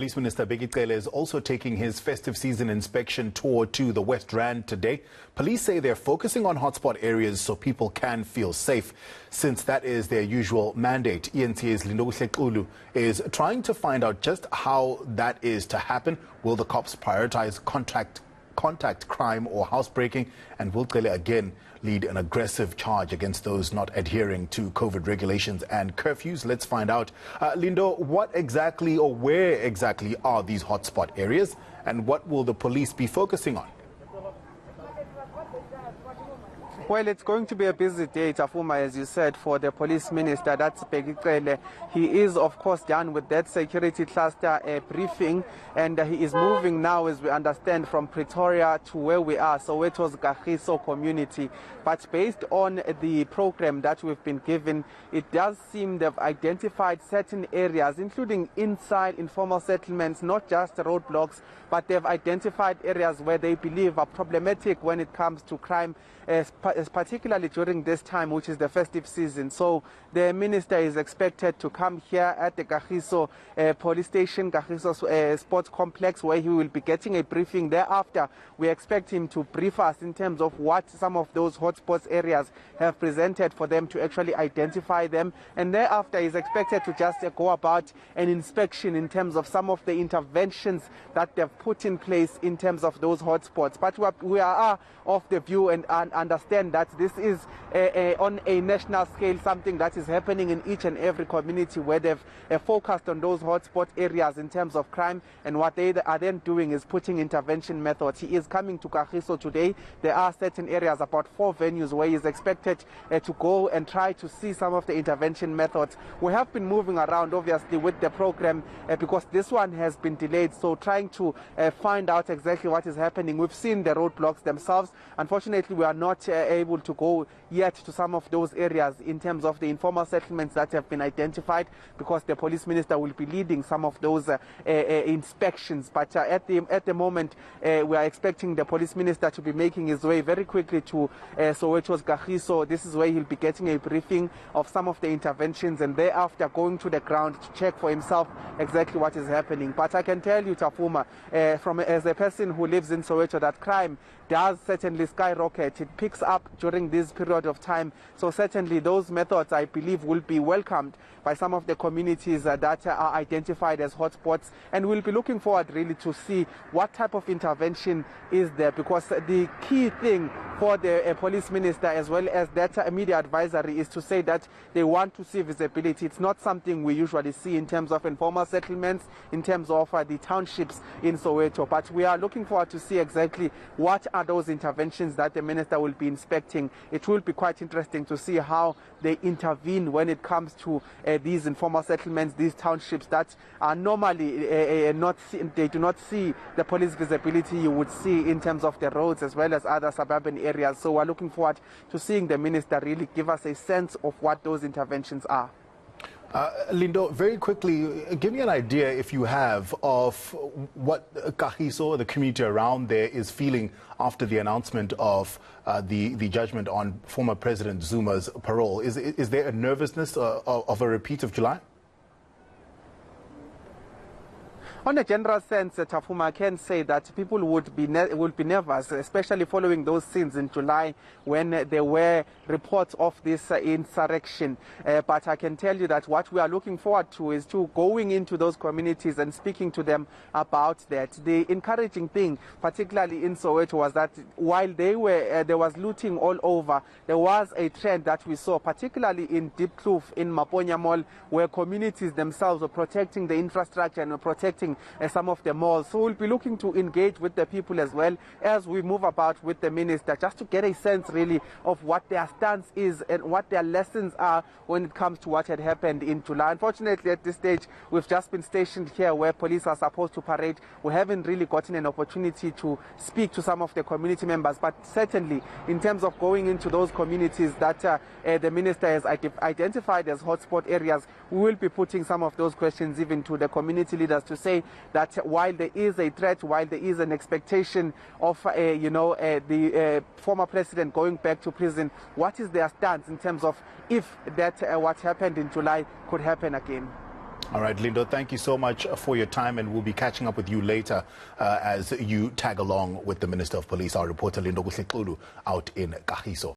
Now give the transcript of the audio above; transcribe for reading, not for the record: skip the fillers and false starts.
Police Minister Bheki Cele is also taking his festive season inspection tour to the West Rand today. Police say they're focusing on hotspot areas so people can feel safe, since that is their usual mandate. eNCA's Lindokuhle is trying to find out just how that is to happen. Will the cops prioritize contact crime or housebreaking? And will Cele again lead an aggressive charge against those not adhering to COVID regulations and curfews? Let's find out. Lindo, what exactly or where exactly are these hotspot areas, and what will the police be focusing on? Well, it's going to be a busy day, Tafuma, as you said, for the police minister. That's Bheki Cele. He is, of course, done with that security cluster briefing, and he is moving now, as we understand, from Pretoria to where we are, so it was Kagiso community. But based on the program that we've been given, it does seem they've identified certain areas, including inside informal settlements, not just roadblocks, but they've identified areas where they believe are problematic when it comes to crime, particularly during this time, which is the festive season. So the minister is expected to come here at the Kagiso police station, Kagiso sports complex, where he will be getting a briefing. Thereafter, we expect him to brief us in terms of what some of those hotspots areas have presented for them to actually identify them. And thereafter, he's expected to just go about an inspection in terms of some of the interventions that they've put in place in terms of those hotspots. But we are of the view and understand that this is on a national scale, something that is happening in each and every community where they've focused on those hotspot areas in terms of crime, and what they are then doing is putting intervention methods. He is coming to Kagiso today. There are certain areas, about 4 venues, where he is expected to go and try to see some of the intervention methods. We have been moving around, obviously, with the program because this one has been delayed, so trying to find out exactly what is happening. We've seen the roadblocks themselves. Unfortunately, we are not able to go yet to some of those areas in terms of the informal settlements that have been identified, because the police minister will be leading some of those inspections. But at the moment, we are expecting the police minister to be making his way very quickly to Soweto's Kagiso. This is where he'll be getting a briefing of some of the interventions, and thereafter going to the ground to check for himself exactly what is happening. But I can tell you, Tafuma, as a person who lives in Soweto, that crime does certainly skyrocket. It picks up during this period of time. So certainly those methods, I believe, will be welcomed by some of the communities that are identified as hotspots. And we'll be looking forward really to see what type of intervention is there, because the key thing for the police minister as well as that media advisory is to say that they want to see visibility. It's not something we usually see in terms of informal settlements, in terms of the townships in Soweto. But we are looking forward to see exactly what are those interventions that the minister will be inspecting. It will be quite interesting to see how they intervene when it comes to these informal settlements, these townships that are normally they do not see the police visibility you would see in terms of the roads as well as other suburban areas. So we're looking forward to seeing the minister really give us a sense of what those interventions are. Lindo, very quickly, give me an idea, if you have, of what Kagiso, the community around there, is feeling after the announcement of the judgment on former President Zuma's parole. Is there a nervousness of a repeat of July? On a general sense, Tafuma, I can say that people would be nervous, especially following those scenes in July when there were reports of this insurrection. But I can tell you that what we are looking forward to is to going into those communities and speaking to them about that. The encouraging thing, particularly in Soweto, was that while there was looting all over, there was a trend that we saw, particularly in Deep Kloof, in Maponya Mall, where communities themselves were protecting the infrastructure and were protecting some of the malls. So we'll be looking to engage with the people as well as we move about with the minister, just to get a sense really of what their stance is and what their lessons are when it comes to what had happened in July. Unfortunately, at this stage, we've just been stationed here where police are supposed to parade. We haven't really gotten an opportunity to speak to some of the community members, but certainly in terms of going into those communities that the minister has identified as hotspot areas, we will be putting some of those questions even to the community leaders to say that while there is a threat, while there is an expectation of the former president going back to prison, what is their stance in terms of if that what happened in July could happen again? All right, Lindo, thank you so much for your time, and we'll be catching up with you later as you tag along with the Minister of Police, our reporter Lindo Kuhlequlu out in Kagiso.